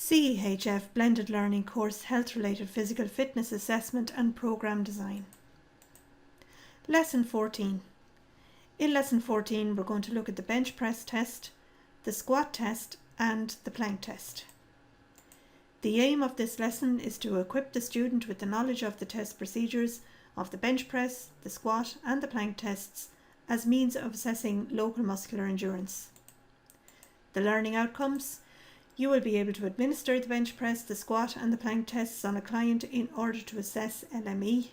CEHF Blended Learning Course Health-Related Physical Fitness Assessment and Programme Design. Lesson 14. In Lesson 14 we're going to look at the bench press test, the squat test and the plank test. The aim of this lesson is to equip the student with the knowledge of the test procedures of the bench press, the squat and the plank tests as means of assessing local muscular endurance. The learning outcomes: you will be able to administer the bench press, the squat and the plank tests on a client in order to assess LME.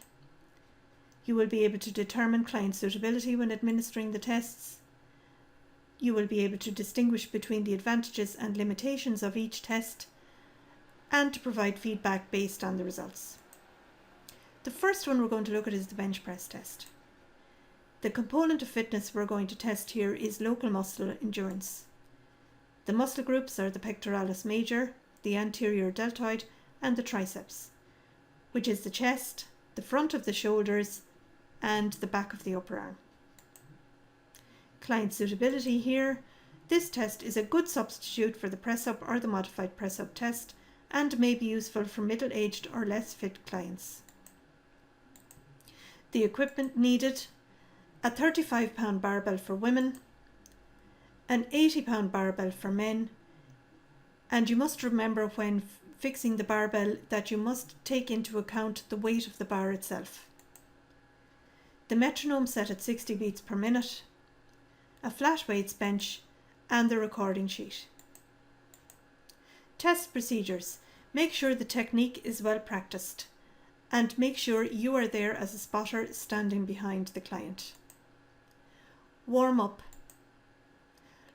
You will be able to determine client suitability when administering the tests. You will be able to distinguish between the advantages and limitations of each test and to provide feedback based on the results. The first one we're going to look at is the bench press test. The component of fitness we're going to test here is local muscle endurance. The muscle groups are the pectoralis major, the anterior deltoid and the triceps, which is the chest, the front of the shoulders and the back of the upper arm. Client suitability here: this test is a good substitute for the press-up or the modified press-up test and may be useful for middle-aged or less fit clients. The equipment needed: a 35-pound barbell for women, an 80-pound barbell for men, and you must remember when fixing the barbell that you must take into account the weight of the bar itself. The metronome set at 60 beats per minute, a flat weights bench and the recording sheet. Test procedures: make sure the technique is well practiced and make sure you are there as a spotter standing behind the client. Warm up: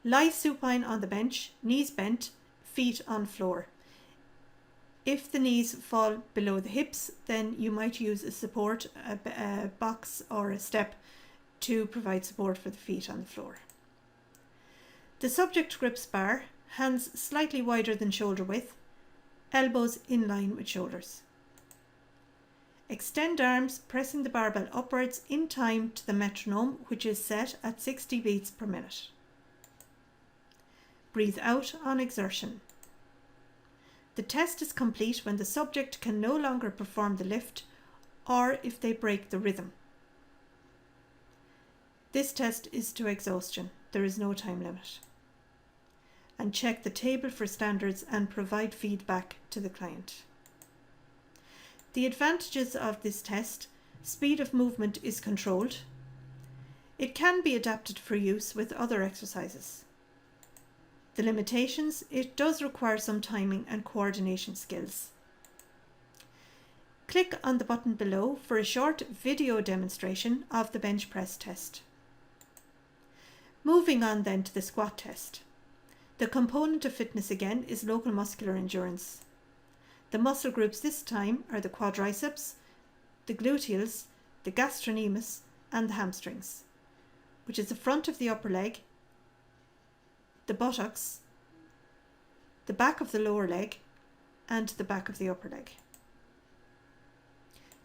lie supine on the bench, knees bent, feet on floor. If the knees fall below the hips, then you might use a support, a box or a step to provide support for the feet on the floor. The subject grips bar, hands slightly wider than shoulder width, elbows in line with shoulders. Extend arms, pressing the barbell upwards in time to the metronome, which is set at 60 beats per minute. Breathe out on exertion. The test is complete when the subject can no longer perform the lift or if they break the rhythm. This test is to exhaustion. There is no time limit. And check the table for standards and provide feedback to the client. The advantages of this test: speed of movement is controlled. It can be adapted for use with other exercises. The limitations: it does require some timing and coordination skills. Click on the button below for a short video demonstration of the bench press test. Moving on then to the squat test. The component of fitness again is local muscular endurance. The muscle groups this time are the quadriceps, the gluteals, the gastrocnemius and the hamstrings, which is the front of the upper leg, the buttocks, the back of the lower leg and the back of the upper leg.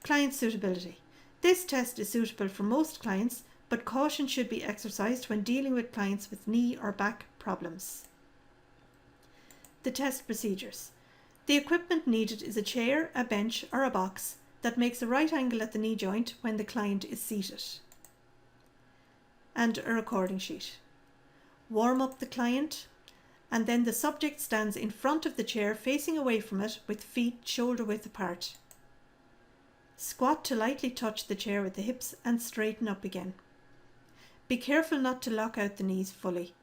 Client suitability: this test is suitable for most clients, but caution should be exercised when dealing with clients with knee or back problems. The test procedures: the equipment needed is a chair, a bench or a box that makes a right angle at the knee joint when the client is seated, and a recording sheet. Warm up the client, and then the subject stands in front of the chair facing away from it with feet shoulder width apart. Squat to lightly touch the chair with the hips and straighten up again. Be careful not to lock out the knees fully.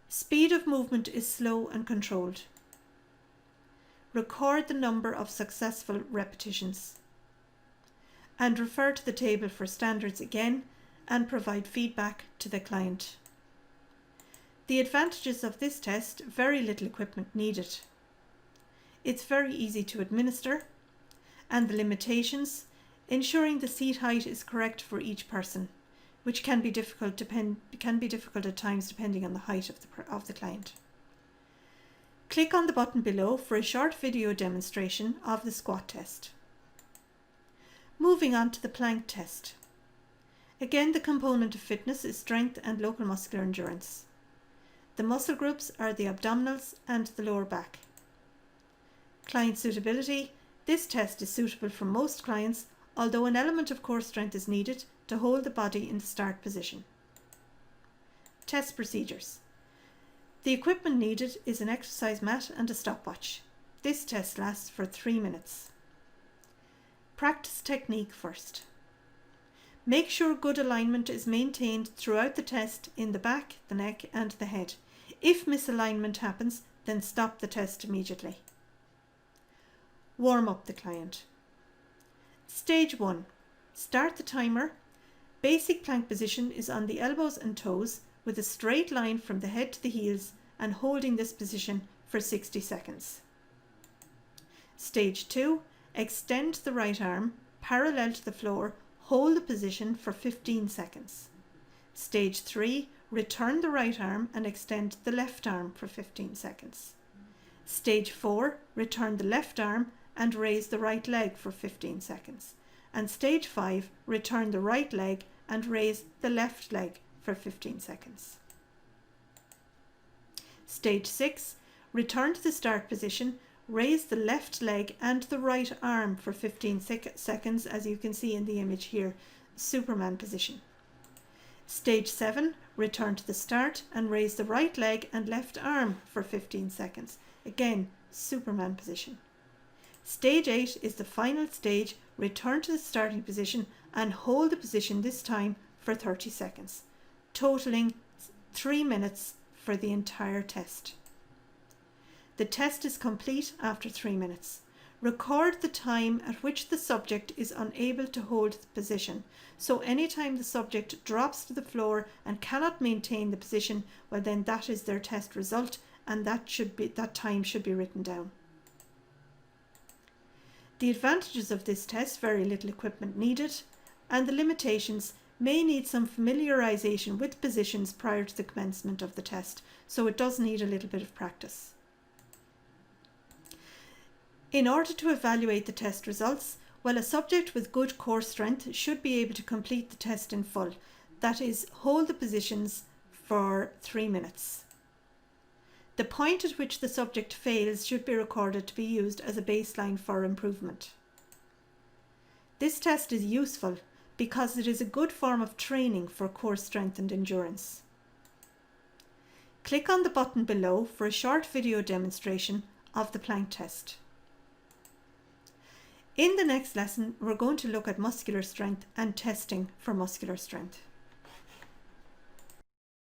Speed of movement is slow and controlled. Record the number of successful repetitions. And refer to the table for standards again and provide feedback to the client. The advantages of this test: very little equipment needed. It's very easy to administer. And the limitations: ensuring the seat height is correct for each person, which can be difficult at times depending on the height of the client. Click on the button below for a short video demonstration of the squat test. Moving on to the plank test. Again, the component of fitness is strength and local muscular endurance. The muscle groups are the abdominals and the lower back. Client suitability. This test is suitable for most clients, although an element of core strength is needed to hold the body in the start position. Test procedures. The equipment needed is an exercise mat and a stopwatch. This test lasts for 3 minutes. Practice technique first. Make sure good alignment is maintained throughout the test in the back, the neck and the head. If misalignment happens, then stop the test immediately. Warm up the client. Stage 1. Start the timer. Basic plank position is on the elbows and toes with a straight line from the head to the heels and holding this position for 60 seconds. Stage 2. Extend the right arm parallel to the floor. Hold the position for 15 seconds. Stage 3. Return the right arm and extend the left arm for 15 seconds. Stage 4. Return the left arm and raise the right leg for 15 seconds. And stage 5. Return the right leg and raise the left leg for 15 seconds. Stage 6. Return to the start position. Raise the left leg and the right arm for 15 seconds, as you can see in the image here, Superman position. Stage 7, return to the start and raise the right leg and left arm for 15 seconds. Again, Superman position. Stage 8 is the final stage. Return to the starting position and hold the position this time for 30 seconds, totaling 3 minutes for the entire test. The test is complete after 3 minutes. Record the time at which the subject is unable to hold the position. So anytime the subject drops to the floor and cannot maintain the position, well then that is their test result, and that time should be written down. The advantages of this test: very little equipment needed, and the limitations: may need some familiarization with positions prior to the commencement of the test, so it does need a little bit of practice. In order to evaluate the test results, well, a subject with good core strength should be able to complete the test in full. That is, hold the positions for 3 minutes. The point at which the subject fails should be recorded to be used as a baseline for improvement. This test is useful because it is a good form of training for core strength and endurance. Click on the button below for a short video demonstration of the plank test. In the next lesson, we're going to look at muscular strength and testing for muscular strength.